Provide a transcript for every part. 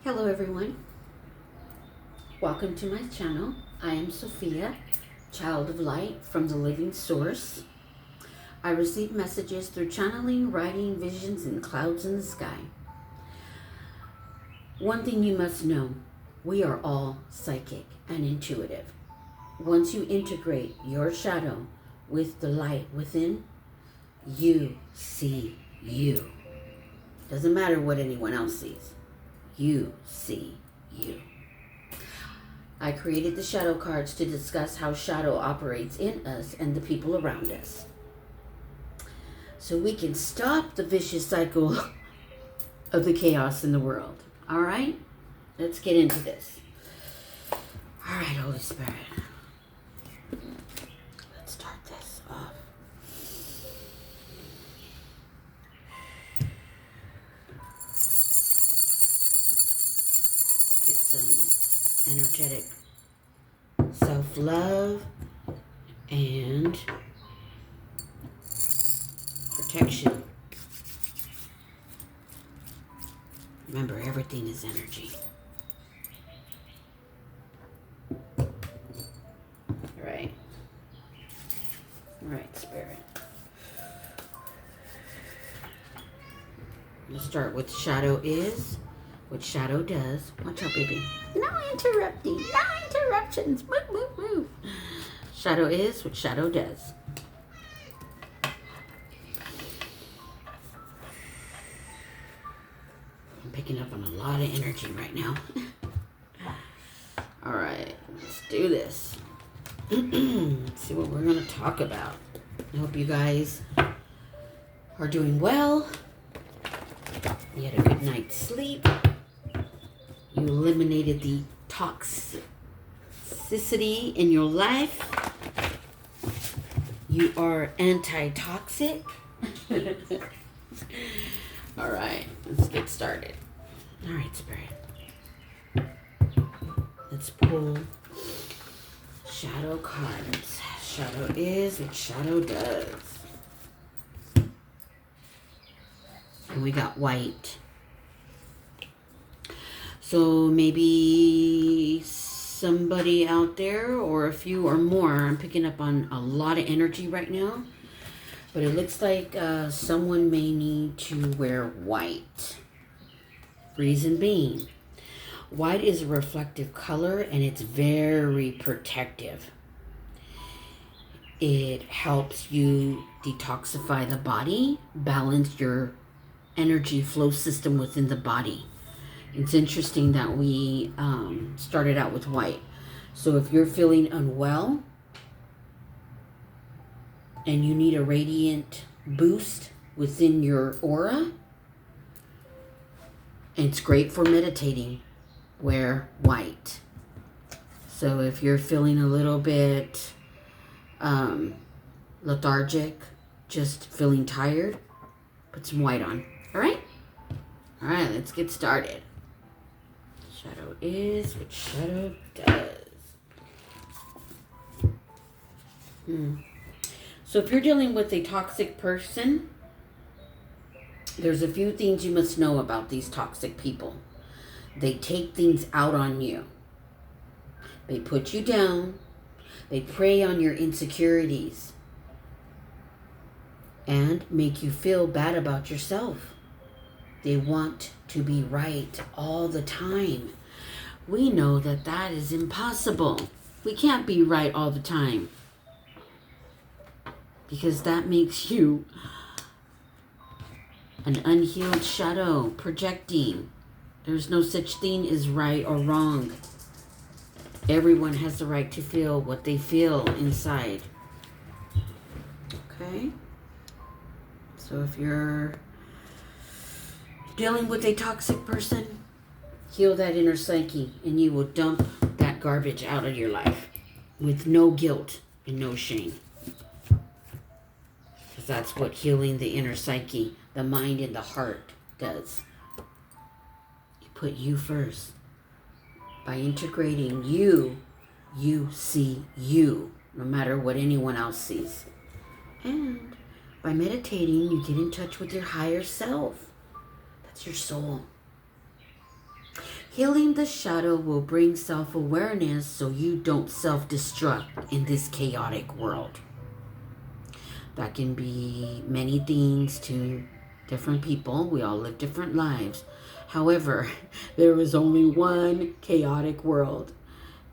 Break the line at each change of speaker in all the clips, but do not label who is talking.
Hello everyone, welcome to my channel. I am Sophia, child of light from the living source. I receive messages through channeling, writing, visions, and clouds in the sky. One thing you must know, we are all psychic and intuitive. Once you integrate your shadow with the light within, you see you. Doesn't matter what anyone else sees. You see you. I created the shadow cards to discuss how shadow operates in us and the people around us, so we can stop the vicious cycle of the chaos in the world. All right? Let's get into this. All right, Holy Spirit. Let's start this off. Get some energetic self-love and protection. Remember, everything is energy. All right, Spirit. Let's start with shadow is, what shadow does. Watch out, baby. No interrupting. No interruptions. Move, move, move. Shadow is what shadow does. I'm picking up on a lot of energy right now. All right, let's do this. Let's see what we're going to talk about. I hope you guys are doing well. You had a good night's sleep. You eliminated the toxicity in your life. You are anti-toxic. All right, let's get started. All right, Spirit. Let's pull shadow cards. Shadow is what shadow does. And we got white. So maybe somebody out there, or a few or more, I'm picking up on a lot of energy right now. But it looks like someone may need to wear white. Reason being, white is a reflective color and it's very protective. It helps you detoxify the body, balance your energy flow system within the body. It's interesting that we started out with white. So if you're feeling unwell and you need a radiant boost within your aura, it's great for meditating. Wear white. So if you're feeling a little bit lethargic, just feeling tired, put some white on. All right? All right, let's get started. Shadow is what shadow does. So if you're dealing with a toxic person, there's a few things you must know about these toxic people. They take things out on you. They put you down. They prey on your insecurities and make you feel bad about yourself. They want to be right all the time. We know that that is impossible. We can't be right all the time, because that makes you an unhealed shadow projecting. There's no such thing as right or wrong. Everyone has the right to feel what they feel inside. Okay? So if you're dealing with a toxic person, heal that inner psyche and you will dump that garbage out of your life with no guilt and no shame. Because that's what healing the inner psyche, the mind and the heart does. You put you first. By integrating you, you see you, no matter what anyone else sees. And by meditating, you get in touch with your higher self. That's your soul. Healing the shadow will bring self-awareness so you don't self-destruct in this chaotic world. That can be many things to different people. We all live different lives. However, there is only one chaotic world.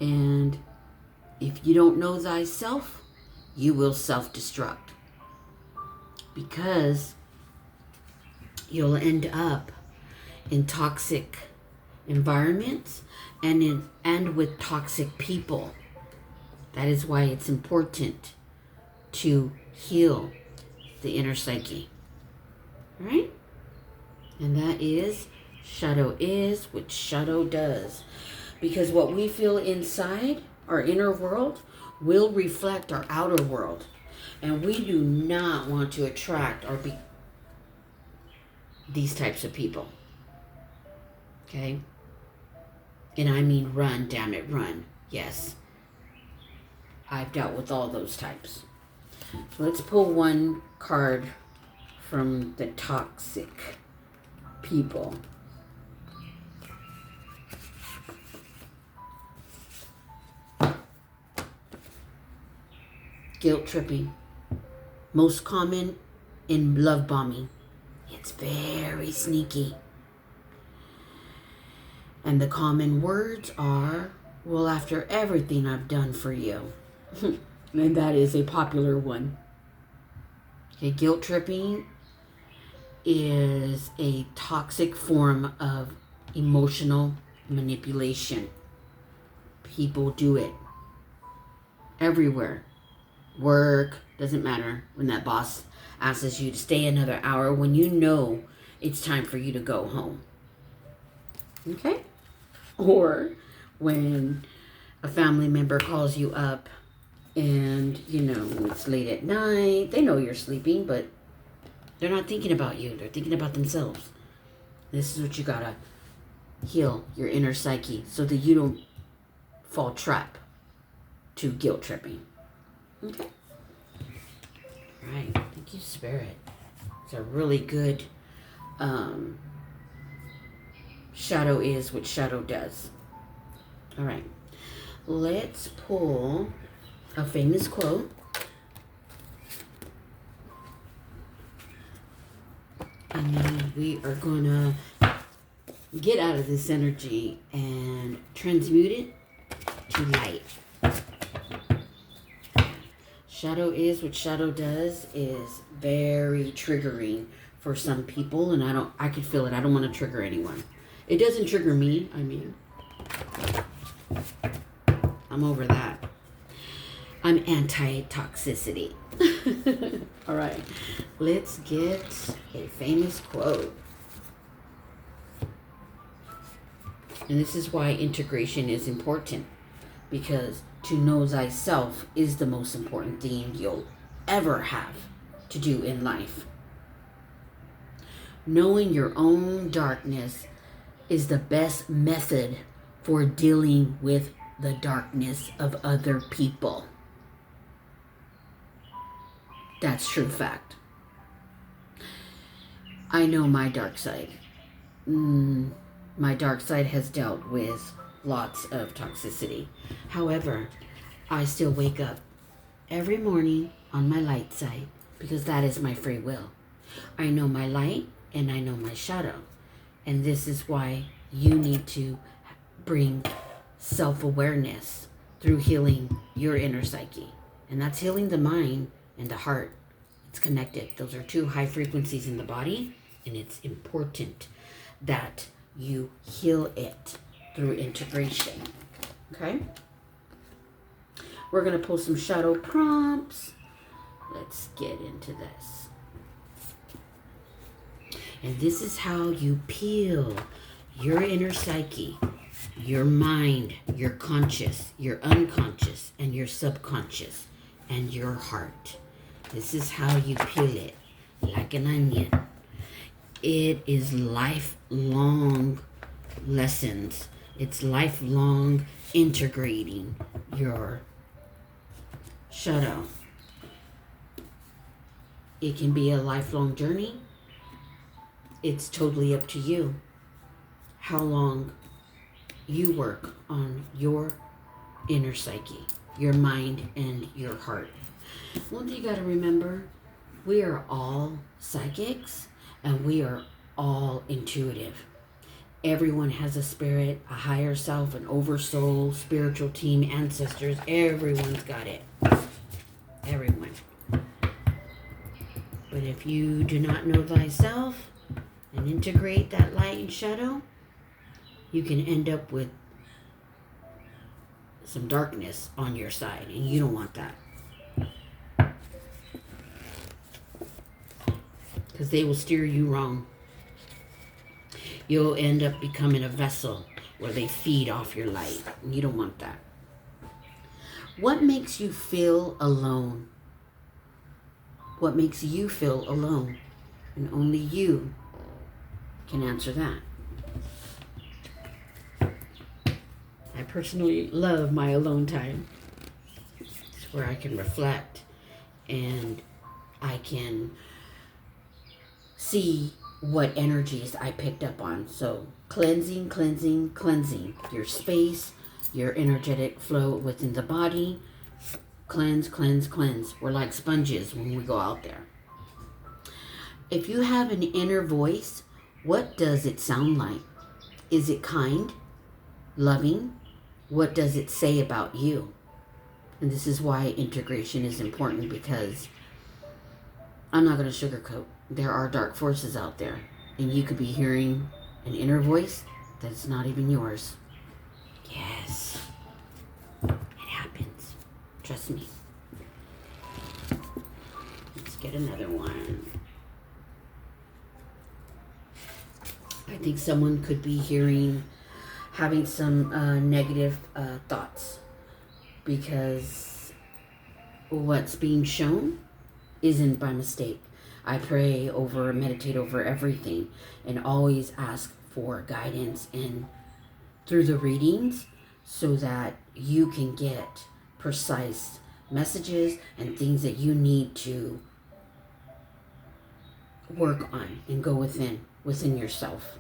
And if you don't know thyself, you will self-destruct. Because you'll end up in toxic environments and with toxic people. That is why it's important to heal the inner psyche. All right? And that is, shadow is what shadow does. Because what we feel inside our inner world will reflect our outer world. And we do not want to attract or be these types of people. Okay? And I mean run, damn it, run. Yes. I've dealt with all those types. Let's pull one card from the toxic people. Guilt tripping. Most common in love bombing. It's very sneaky. And the common words are, well, after everything I've done for you. And that is a popular one. Okay, guilt tripping is a toxic form of emotional manipulation. People do it everywhere. Work, doesn't matter. When that boss asks you to stay another hour when you know it's time for you to go home. Okay? Or when a family member calls you up and, it's late at night. They know you're sleeping, but they're not thinking about you. They're thinking about themselves. This is what you gotta heal your inner psyche so that you don't fall trap to guilt tripping. Okay? All right. Thank you, Spirit. It's a really good shadow is what shadow does. All right. Let's pull a famous quote. And then we are going to get out of this energy and transmute it to light. Shadow is what shadow does is very triggering for some people, and I can feel it. I don't want to trigger anyone. It doesn't trigger me. I'm over that. I'm anti-toxicity. All right, let's get a famous quote. And this is why integration is important, because to know thyself is the most important thing you'll ever have to do in life. Knowing your own darkness is the best method for dealing with the darkness of other people. That's true fact. I know my dark side. My dark side has dealt with lots of toxicity. However, I still wake up every morning on my light side because that is my free will. I know my light and I know my shadow. And this is why you need to bring self-awareness through healing your inner psyche. And that's healing the mind and the heart. It's connected. Those are two high frequencies in the body, and it's important that you heal it through integration. Okay? We're going to pull some shadow prompts. Let's get into this. And this is how you peel your inner psyche, your mind, your conscious, your unconscious, and your subconscious, and your heart. This is how you peel it like an onion. It is lifelong lessons. It's lifelong integrating your shadow. It can be a lifelong journey. It's totally up to you how long you work on your inner psyche, your mind, and your heart. One thing you got to remember, we are all psychics and we are all intuitive. Everyone has a spirit, a higher self, an oversoul, spiritual team, ancestors. Everyone's got it. Everyone. But if you do not know thyself and integrate that light and shadow, you can end up with some darkness on your side, and you don't want that. Because they will steer you wrong. You'll end up becoming a vessel where they feed off your light, and you don't want that. What makes you feel alone? What makes you feel alone? And only you can answer that. I personally love my alone time. It's where I can reflect and I can see what energies I picked up on. So cleansing, cleansing, cleansing. Your space, your energetic flow within the body. Cleanse, cleanse, cleanse. We're like sponges when we go out there. If you have an inner voice, what does it sound like? Is it kind? Loving? What does it say about you? And this is why integration is important, because I'm not going to sugarcoat. There are dark forces out there, and you could be hearing an inner voice that's not even yours. Yes, it happens. Trust me. Let's get another one. I think someone could be having some negative thoughts, because what's being shown isn't by mistake. I pray over, meditate over everything, and always ask for guidance and through the readings so that you can get precise messages and things that you need to work on and go within yourself.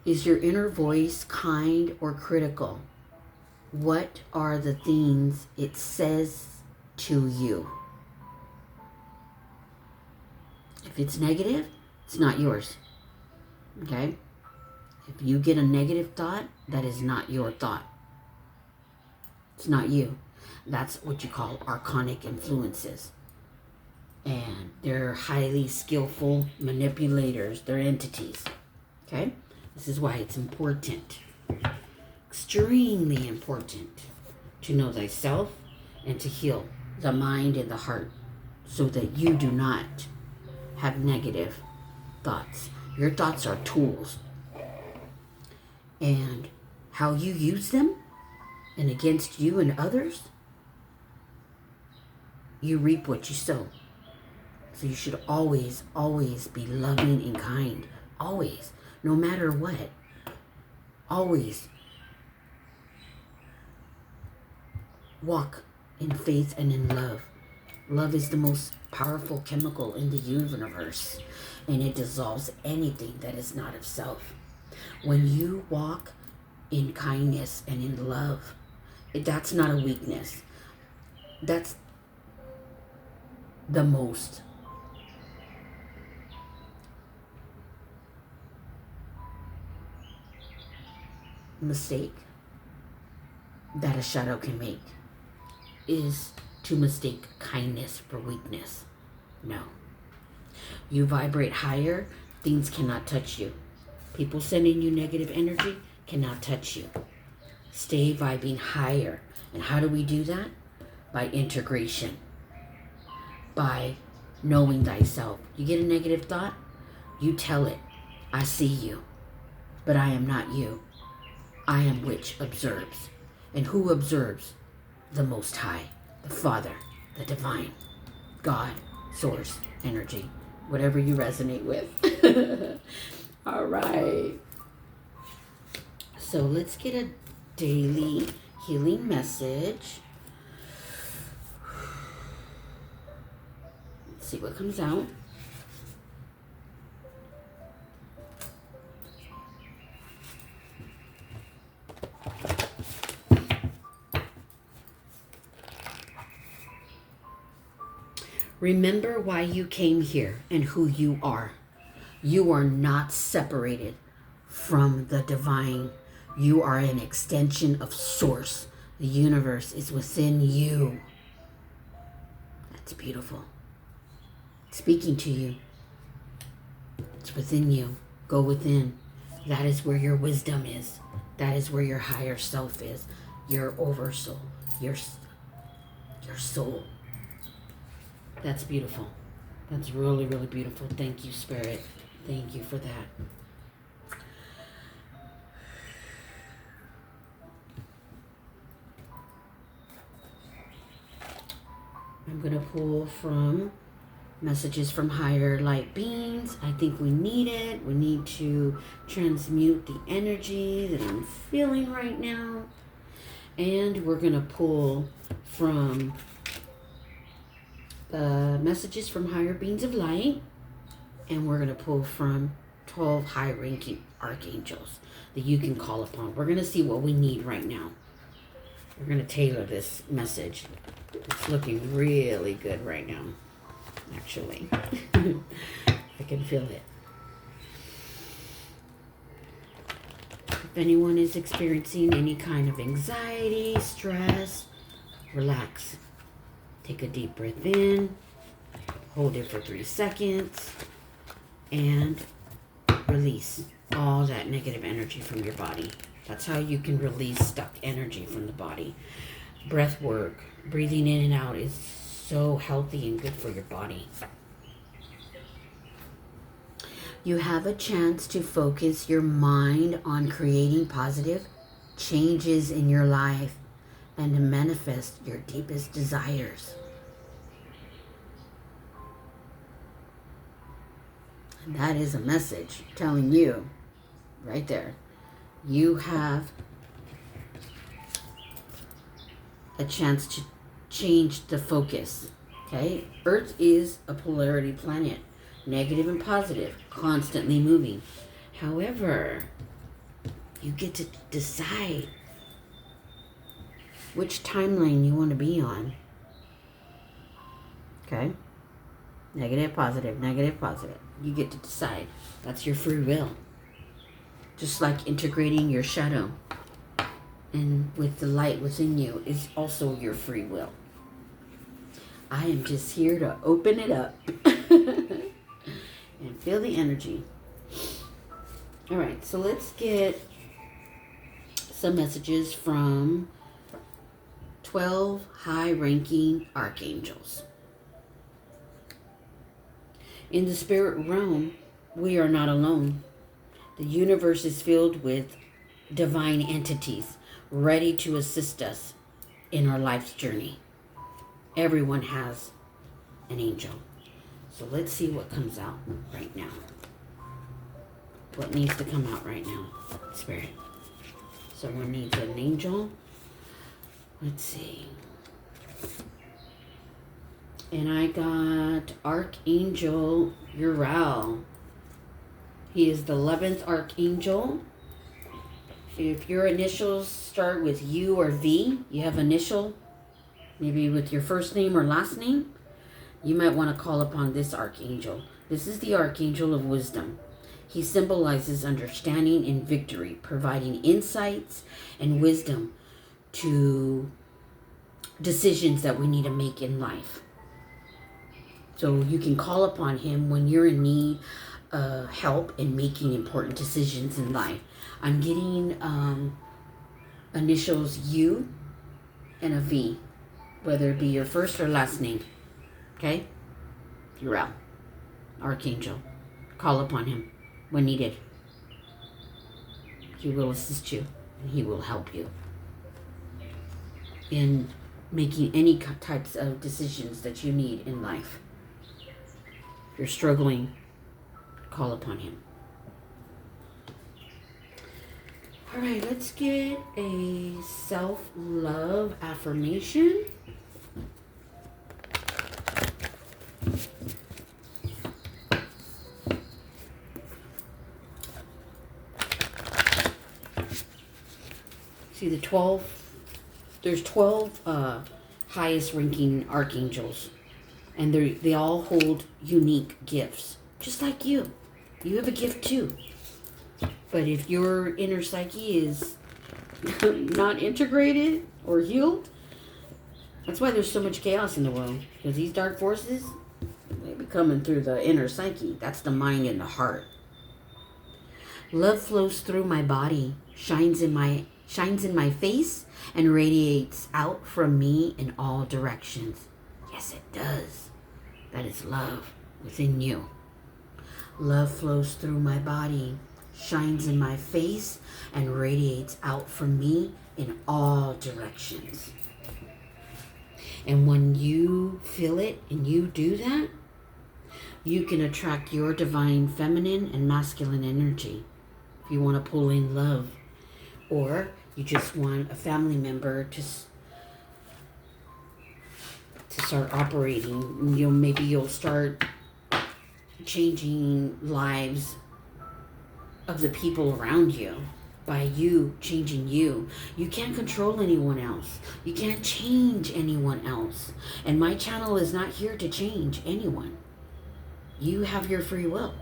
Is your inner voice kind or critical? What are the things it says to you? If it's negative, it's not yours. Okay? If you get a negative thought, that is not your thought. It's not you. That's what you call archonic influences. And they're highly skillful manipulators. They're entities. Okay? This is why it's important, extremely important, to know thyself and to heal the mind and the heart so that you do not have negative thoughts. Your thoughts are tools. And how you use them and against you and others, you reap what you sow. So you should always, always be loving and kind. Always. No matter what. Always. Walk in faith and in love. Love is the most powerful chemical in the universe, and it dissolves anything that is not of self. When you walk in kindness and in love, that's not a weakness. That's the most mistake that a shadow can make is to mistake kindness for weakness. No. You vibrate higher, things cannot touch you. People sending you negative energy cannot touch you. Stay vibing higher. And how do we do that? By integration. By knowing thyself. You get a negative thought, you tell it, I see you, but I am not you. I am which observes. And who observes? The Most High, the Father, the Divine, God, Source, Energy, whatever you resonate with. All right. So let's get a daily healing message. Let's see what comes out. Remember why you came here and who you are. You are not separated from the divine. You are an extension of source. The universe is within you. That's beautiful. Speaking to you. It's within you. Go within. That is where your wisdom is. That is where your higher self is. Your oversoul. Your soul. That's beautiful. That's really, really beautiful. Thank you, Spirit. Thank you for that. I'm going to pull from messages from higher light beings. I think we need it. We need to transmute the energy that I'm feeling right now. And we're going to pull from messages from higher beings of light. And we're going to pull from 12 high-ranking archangels that you can call upon. We're going to see what we need right now. We're going to tailor this message. It's looking really good right now, actually. I can feel it. If anyone is experiencing any kind of anxiety, stress, relax. Take a deep breath in. Hold it for 3 seconds. And release all that negative energy from your body. That's how you can release stuck energy from the body. Breath work, breathing in and out is so healthy and good for your body. You have a chance to focus your mind on creating positive changes in your life and to manifest your deepest desires. And that is a message telling you right there. You have a chance to change the focus. Okay? Earth is a polarity planet. Negative and positive. Constantly moving. However, you get to decide which timeline you want to be on. Okay? Negative, positive, negative, positive. You get to decide. That's your free will. Just like integrating your shadow and with the light within you is also your free will. I am just here to open it up and feel the energy. All right, so let's get some messages from 12 high-ranking archangels. In the spirit realm, we are not alone. The universe is filled with divine entities ready to assist us in our life's journey. Everyone has an angel. So let's see what comes out right now. What needs to come out right now? Spirit. Someone needs an angel. Let's see. And I got Archangel Uriel. He is the 11th Archangel. If your initials start with U or V, you have initial, maybe with your first name or last name, you might want to call upon this Archangel. This is the Archangel of Wisdom. He symbolizes understanding and victory, providing insights and wisdom to decisions that we need to make in life. So you can call upon him when you're in need of help in making important decisions in life. I'm getting initials U and a V, whether it be your first or last name. Okay? Uriel, Archangel. Call upon him when needed. He will assist you and he will help you in making any types of decisions that you need in life. If you're struggling, call upon him. All right, let's get a self-love affirmation. See the 12, there's 12 highest ranking archangels. And they all hold unique gifts, just like you. You have a gift too. But if your inner psyche is not integrated or healed, that's why there's so much chaos in the world. Because these dark forces, they be coming through the inner psyche. That's the mind and the heart. Love flows through my body, shines in my face, and radiates out from me in all directions. Yes, it does. That is love within you. Love flows through my body, shines in my face, and radiates out from me in all directions. And when you feel it and you do that, you can attract your divine feminine and masculine energy. If you want to pull in love, or you just want a family member to start operating, maybe you'll start changing lives of the people around you by you changing you. You can't control anyone else. You can't change anyone else. And my channel is not here to change anyone. You have your free will.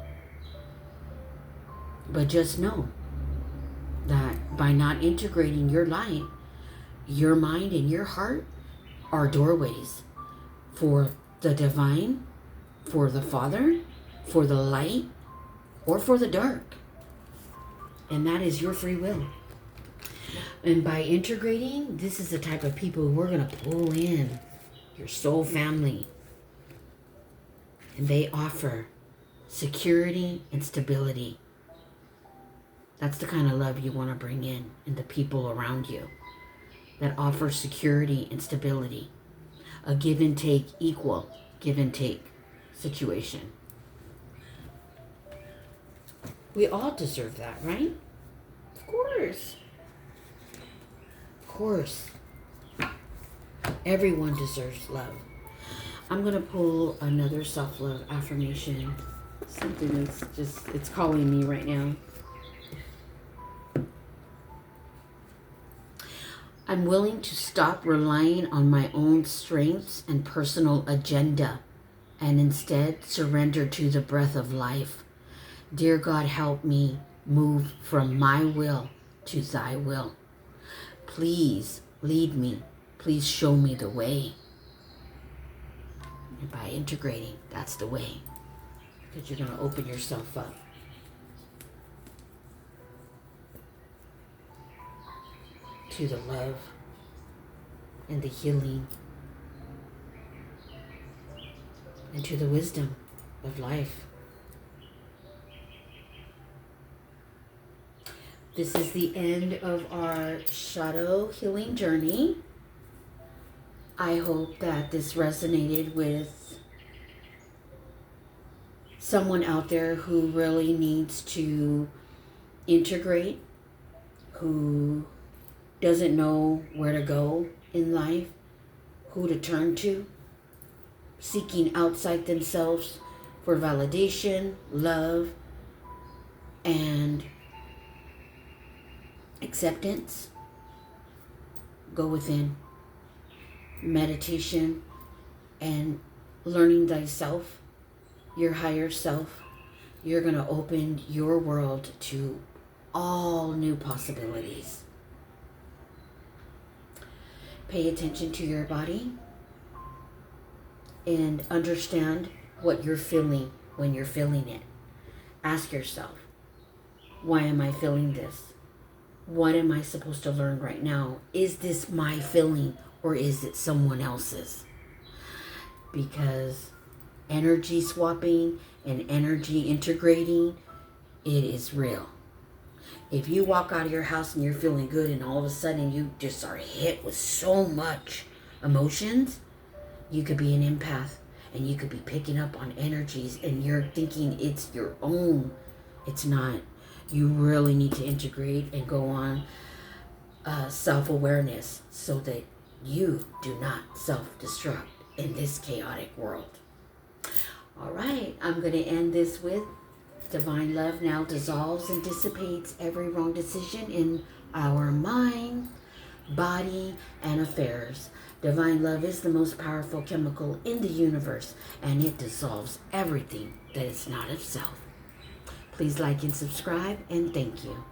But just know that by not integrating your light, your mind and your heart are doorways for the divine, for the Father, for the light, or for the dark. And that is your free will. And by integrating, this is the type of people we're going to pull in. Your soul family. And they offer security and stability. That's the kind of love you want to bring in the people around you. That offer security and stability. A give and take, equal give and take situation. We all deserve that, right? Of course. Of course. Everyone deserves love. I'm going to pull another self-love affirmation. Something that's it's calling me right now. I'm willing to stop relying on my own strengths and personal agenda and instead surrender to the breath of life. Dear God, help me move from my will to thy will. Please lead me. Please show me the way. And by integrating, that's the way. Because you're going to open yourself up. To the love and the healing and to the wisdom of life. This is the end of our shadow healing journey. I hope that this resonated with someone out there who really needs to integrate, who doesn't know where to go in life, who to turn to, seeking outside themselves for validation, love, and acceptance. Go within. Meditation and learning thyself, your higher self. You're going to open your world to all new possibilities. Pay attention to your body and understand what you're feeling when you're feeling it. Ask yourself, why am I feeling this? What am I supposed to learn right now? Is this my feeling or is it someone else's? Because energy swapping and energy integrating, it is real. If you walk out of your house and you're feeling good and all of a sudden you just are hit with so much emotions, you could be an empath and you could be picking up on energies and you're thinking it's your own. It's not. You really need to integrate and go on self-awareness so that you do not self-destruct in this chaotic world. All right, I'm going to end this with divine love now dissolves and dissipates every wrong decision in our mind. body, and affairs. Divine love is the most powerful chemical in the universe, and it dissolves everything that is not of self. Please like and subscribe, and thank you.